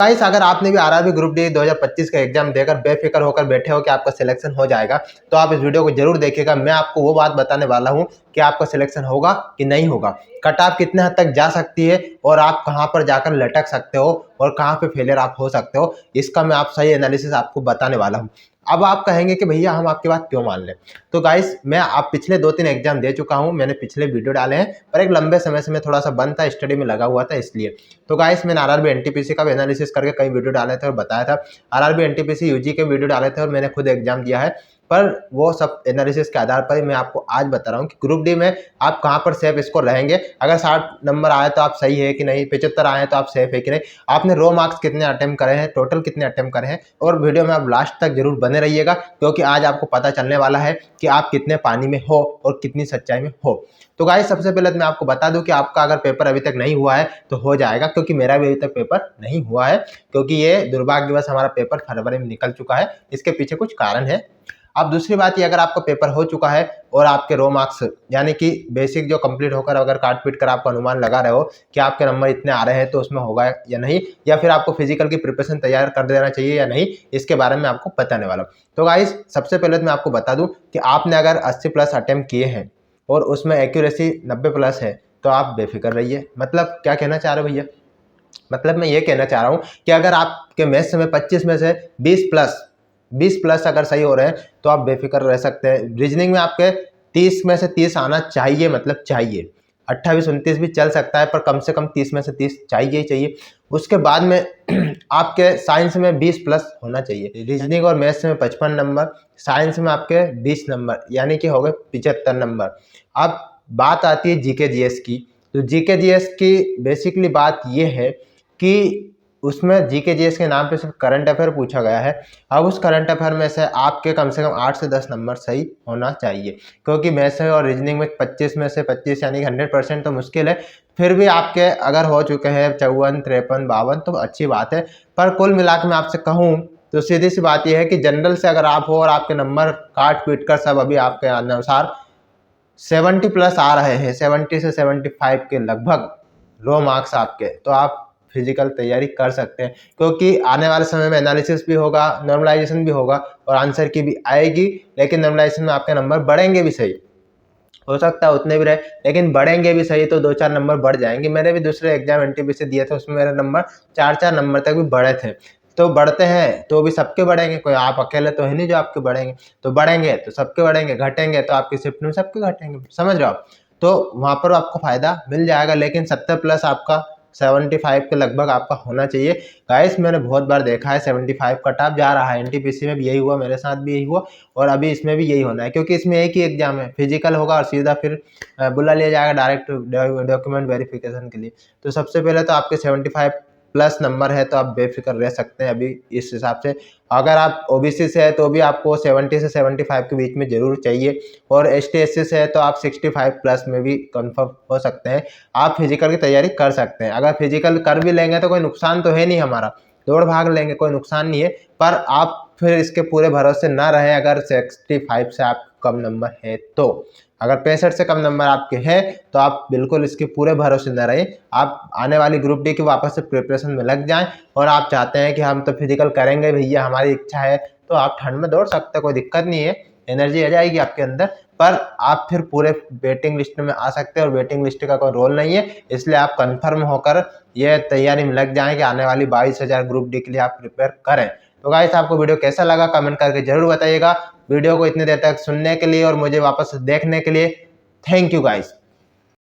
Guys अगर आपने भी आरआरबी ग्रुप डी 2025 का एग्जाम देकर बेफिक्र होकर बैठे हो कि आपका सिलेक्शन हो जाएगा, तो आप इस वीडियो को जरूर देखिएगा। मैं आपको वो बात बताने वाला हूँ कि आपका सिलेक्शन होगा कि नहीं होगा, कट ऑफ कितने हद तक जा सकती है और आप कहां पर जाकर लटक सकते हो और कहां पे फेलियर आप हो सकते हो, इसका मैं आप सही एनालिसिस आपको बताने वाला हूं। अब आप कहेंगे कि भैया हम आपकी बात क्यों मान लें। तो गाइस मैं आप पिछले 2-3 एग्जाम दे चुका हूं, मैंने पिछले वीडियो डाले हैं, पर एक लंबे समय से मैं थोड़ा सा बंद था, स्टडी में लगा हुआ था इसलिए। तो गाइस मैंने आरआरबी एनटीपीसी का भी एनालिसिस करके कई वीडियो डाले थे और बताया था। आरआरबी एनटीपीसी यूजी के वीडियो डाले थे और मैंने खुद एग्जाम दिया है, पर वो सब एनालिसिस के आधार पर ही मैं आपको आज बता रहा हूँ कि ग्रुप डी में आप कहाँ पर सेफ स्कोर रहेंगे। अगर 60 नंबर आए तो आप सही है कि नहीं, 75 आए तो आप सेफ है कि नहीं, आपने रो मार्क्स कितने अटेम्प्ट करे हैं, टोटल कितने अटेम्प्ट करे हैं। और वीडियो में आप लास्ट तक जरूर बने रहिएगा, क्योंकि आज आपको पता चलने वाला है कि आप कितने पानी में हो और कितनी सच्चाई में हो। तो गाइस सबसे पहले मैं आपको बता दूं कि आपका अगर पेपर अभी तक नहीं हुआ है तो हो जाएगा, क्योंकि मेरा भी अभी तक पेपर नहीं हुआ है, क्योंकि ये दुर्भाग्यवश हमारा पेपर फरवरी में निकल चुका है। इसके पीछे कुछ कारण है। अब दूसरी बात ये, अगर आपका पेपर हो चुका है और आपके रो मार्क्स यानी कि बेसिक जो कंप्लीट होकर अगर काट पीट कर आपका अनुमान लगा रहे हो कि आपके नंबर इतने आ रहे हैं, तो उसमें होगा या नहीं, या फिर आपको फिजिकल की प्रिपरेशन तैयार कर देना चाहिए या नहीं, इसके बारे में आपको बताने वाला हूँ। तो गाइस सबसे पहले मैं आपको बता दूं कि आपने अगर 80+ अटेम्प्ट किए हैं और उसमें एक्यूरेसी 90+ है, तो आप बेफिक्र रहिए। मतलब क्या कहना चाह रहे हो भैया, मतलब मैं ये कहना चाह रहा हूँ कि अगर आपके मैथ्स में 25 में से 20+ अगर सही हो रहे हैं तो आप बेफिक्र रह सकते हैं। रीजनिंग में आपके 30 में से 30 आना चाहिए, मतलब चाहिए। 28-29 भी चल सकता है, पर कम से कम 30 में से 30 चाहिए ही चाहिए। उसके बाद में आपके साइंस में 20+ होना चाहिए। रीजनिंग और मैथ्स में 55 नंबर, साइंस में आपके 20 नंबर, यानी कि हो गए 75 नंबर। अब बात आती है जीके जीएस की। तो जीके जीएस की बेसिकली बात यह है कि उसमें जीके जीएस के नाम पे सिर्फ करंट अफेयर पूछा गया है। अब उस करंट अफेयर में से आपके कम से कम 8 से 10 नंबर सही होना चाहिए, क्योंकि मैथ्स और रीजनिंग में 25 में से 25 यानी 100% तो मुश्किल है। फिर भी आपके अगर हो चुके हैं 54, 53, 52 तो अच्छी बात है। पर कुल मिला के मैं आपसे कहूँ तो सीधी सी बात यह है कि जनरल से अगर आप हो और आपके नंबर काट पीट कर सब अभी आपके अनुसार 70+ आ रहे हैं, 70 से 75 के लगभग रो मार्क्स आपके, तो आप फिजिकल तैयारी कर सकते हैं, क्योंकि आने वाले समय में एनालिसिस भी होगा, नॉर्मलाइजेशन भी होगा और आंसर की भी आएगी। लेकिन नॉर्मलाइजेशन में आपके नंबर बढ़ेंगे भी सही, हो सकता है उतने भी रहे, लेकिन बढ़ेंगे भी सही, तो 2-4 नंबर बढ़ जाएंगे। मैंने भी दूसरे एग्जाम एनटीपीसी दिए थे, उसमें मेरे नंबर 4-4 नंबर तक भी बढ़े थे। तो बढ़ते हैं तो भी सबके बढ़ेंगे, कोई आप अकेले तो है नहीं जो आपके बढ़ेंगे। तो बढ़ेंगे तो सबके बढ़ेंगे, घटेंगे तो आपकी शिफ्ट में सबके घटेंगे, समझ रहे हो आप। तो वहां पर आपको फायदा मिल जाएगा, लेकिन 70+ आपका 75 के लगभग आपका होना चाहिए। गाइस मैंने बहुत बार देखा है 75 कट ऑफ जा रहा है, एनटीपीसी में भी यही हुआ, मेरे साथ भी यही हुआ और अभी इसमें भी यही होना है, क्योंकि इसमें एक ही एग्जाम है, फिजिकल होगा और सीधा फिर बुला लिया जाएगा डायरेक्ट डॉक्यूमेंट वेरिफिकेशन के लिए। तो सबसे पहले तो आपके 75+ नंबर है, तो आप बेफिक्र रह सकते हैं अभी इस हिसाब से। अगर आप ओबीसी से है तो भी आपको 70 से 75 के बीच में जरूर चाहिए, और एसटी एससी से है तो आप 65+ में भी कंफर्म हो सकते हैं। आप फिजिकल की तैयारी कर सकते हैं। अगर फिजिकल कर भी लेंगे तो कोई नुकसान तो है नहीं, हमारा दौड़ भाग लेंगे कोई नुकसान नहीं है, पर आप फिर इसके पूरे भरोसे ना रहे। अगर 65 से आप कम नंबर है तो, अगर 65 से कम नंबर आपके हैं तो आप बिल्कुल इसके पूरे भरोसे न रहे। आप आने वाली ग्रुप डी की वापस से प्रिपरेशन में लग जाएं, और आप चाहते हैं कि हम तो फिजिकल करेंगे भैया, हमारी इच्छा है, तो आप ठंड में दौड़ सकते हैं, कोई दिक्कत नहीं है, एनर्जी आ जाएगी आपके अंदर। पर आप फिर पूरे वेटिंग लिस्ट में आ सकते हैं, और वेटिंग लिस्ट का कोई रोल नहीं है, इसलिए आप कंफर्म होकर ये तैयारी में लग जाएं कि आने वाली 22,000 ग्रुप डी के लिए आप प्रिपेयर करें। तो गाइस आपको वीडियो कैसा लगा कमेंट करके जरूर बताइएगा। वीडियो को इतनी देर तक सुनने के लिए और मुझे वापस देखने के लिए थैंक यू गाइस।